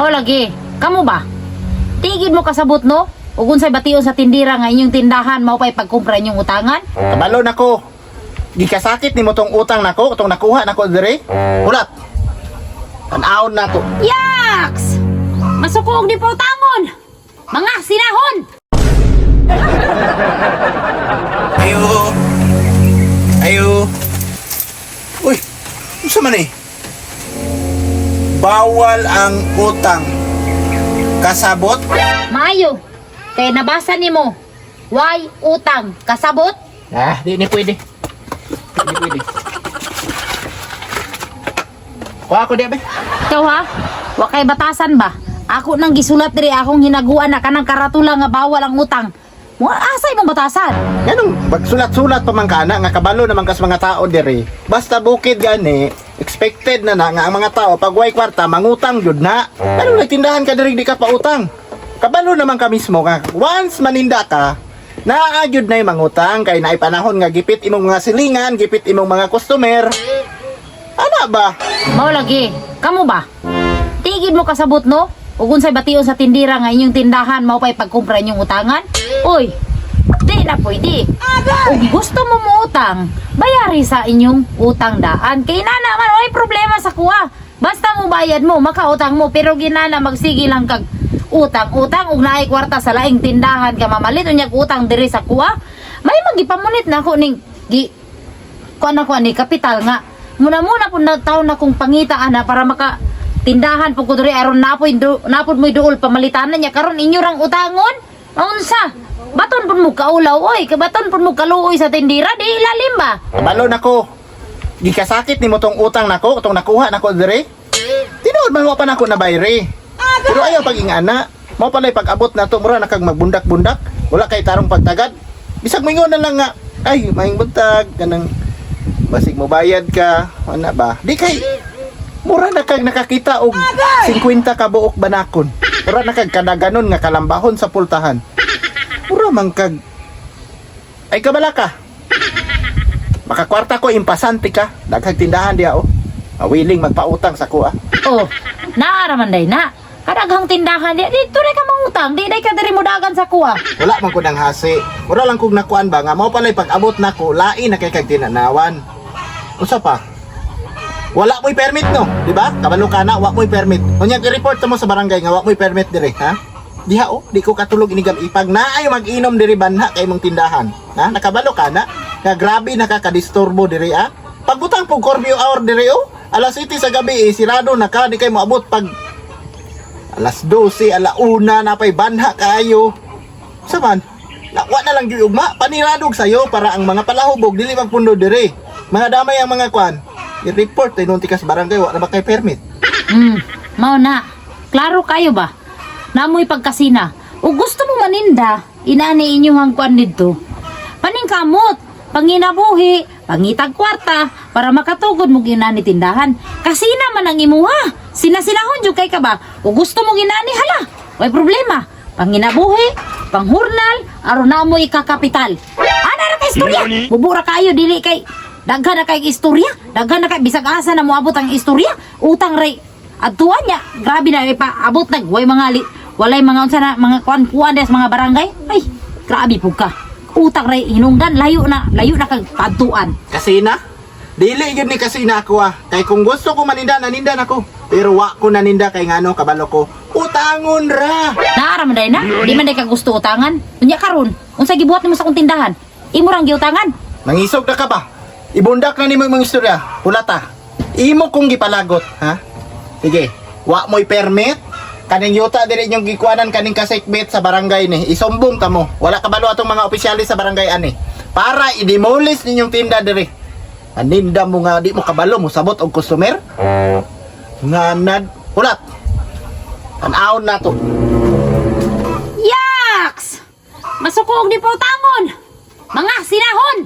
Mao lagi. Kamo ba? Tigid mo kasabot no? Ug unsay bation sa tindira nga inyong tindahan mao pay pagkumpra inyong utangan? Kabalo nako. Gikasakit nimo tong utang nako, tong nakuha nako diri. Ulat. Tan-awon nato. Yaks! Masukog di pa utangon. Mga sinahon. Ayo. Ayo. Uy, unsa man eh? Bawal ang utang. Kasabot? Maayo. Kay nabasa nimo. Why utang? Kasabot? Di pwede. Di pwede. Kuha ko di abe. Ikaw ha? Wa kay batasan ba? Ako nang gisulat diri akong hinaguan na kanang karatula nga bawal ang utang. Mo asay mong batasan? Ganun, magsulat-sulat pa man kana nga kabalo naman kas mga tao diri. Basta bukid gani, expected na nga ang mga tao pag way kwarta mangutang jud na. Pero nagtindahan ka diri di ka pa utang. Kabalo naman ka mismo nga once maninda ka, naagyud na yung mangutang kay naay panahon nga gipit imong mga silingan, gipit imong mga customer. Ana ba? Mao lagi. Kamo ba? Tigid mo kasabot no? Ug unsay bation sa tindira nga inyong tindahan mao pay pagkumpra inyong utangan? Uy, di na pwede. Ug gusto mo muutang, bayari sa inyong utang daan. Kay nana man ay problema sa kuha. Basta mo bayad mo, makautang mo, pero ginana magsige lang kag utang ug naay kwarta sa laing tindahan ka mamalit unyag utang diri sa kuha. May magipamunit na ako ning kuan ni kapital nga. Muna pud na taon na kong pangitaan na para maka tindahan pug diri aron napod mo'y duol pamalitanan niya karon inyo rang utangon. Unsa? Baton pud mo kaulaw oy, kabaton pud mo kaluoy sa tindira di ilalim ba? Kabalo nako. Gikasakit nimo tong utang nako, tong nakuha nako diri. Tinuod man mo pa nako na bayre. Pero ayaw pag-ingana. Mao palay pag-abot na to mura na kag magbundak-bundak. Wala kay tarong pagtagad. Bisag moingon na lang nga, ay maing buntag kanang basig mo bayad ka, ana ba? Di kay mura na kag nakakita og 50 ka buok banakon. Mura na kag kadaganon nga kalambahon sa pultahan. Mura man kag ay kabala ka. Makakwarta ko impasante ka. Daghang tindahan diha oh. Willing magpautang sa kuha. Oh, naaraman day na. Kadaghang tindahan di dito na ka mangutang, di day ka diri mo dagan sa kuha. Wala man ko nang hasi. Mura lang kog nakuan ba nga mao palay pag-abot nako lain na kay kag tinanawan. Usa pa? Wala mo'y permit no, di ba? Kabalo ka na, wala mo'y permit. Unyag i-report mo sa barangay nga wala mo'y permit dire, ha? Diha oh, di ko katulog inigam ipag na ay mag-inom diri banha kay mong tindahan. Ha? Nakabalo ka na? Nga grabe nakakadisturbo diri ha? Pagbutang po curfew hour diri oh. Alas 7 sa gabi sirado na ka, di kay moabot pag alas 12, alauna na pay banha kayo. Saman, nakwa na lang gyud ugma, paniradog sayo para ang mga palahubog dili magpundo diri. Mga damay ang mga kwan. I-report ay nung tikas barangay wa na ba kay permit. Mao na. Klaro kayo ba? Namoy pagkasina. Ug gusto mo maninda, inani inyong kwan didto. Paningkamot, panginabuhi, pangitag kwarta para makatugod mo ginani tindahan. Kasina man ang imuha. Sinasinahon jud kay ka ba? Ug gusto mo ginani hala. Way problema. Panginabuhi, panghurnal, aron na mo ikakapital. Ana ra kay istorya. Bubura kayo dili kay daghan na kay istorya. Daghan na kay bisag asa na moabot ang istorya. Utang ray adtuan niya. Grabe na ipaabot nag way walay mga unsa na mga kuan des mga barangay. Ay, grabe pug ka. Utang ray hinungdan layo na kag padtuan. Kasina? Dili gyud ni kasina ako ah. Kay kung gusto ko maninda naninda nako. Pero wa ko naninda kay ngano kabalo ko. Utangon ra. Naara man day na. Di man day ka gusto utangan. Unya karon, unsa gibuhat nimo sa kong tindahan? Imo rang giutangan. Nangisog na ka ba? Ibundak na nimo imong istorya. Pulata. Imo kong gipalagot, ha? Sige. Wa mo'y permit. Kaning yuta diri inyong gikuanan kaning kasekbet sa barangay ni. Isumbong ta mo. Wala kabalo atong mga opisyalis sa barangay ani. Para i-demolish ninyong tinda diri. Aninda mo nga di mo kabalo mo sabot og customer. Nganad. Ulat. Tan-awon na to. Yaks! Masukog di pa utangon. Mga sinahon.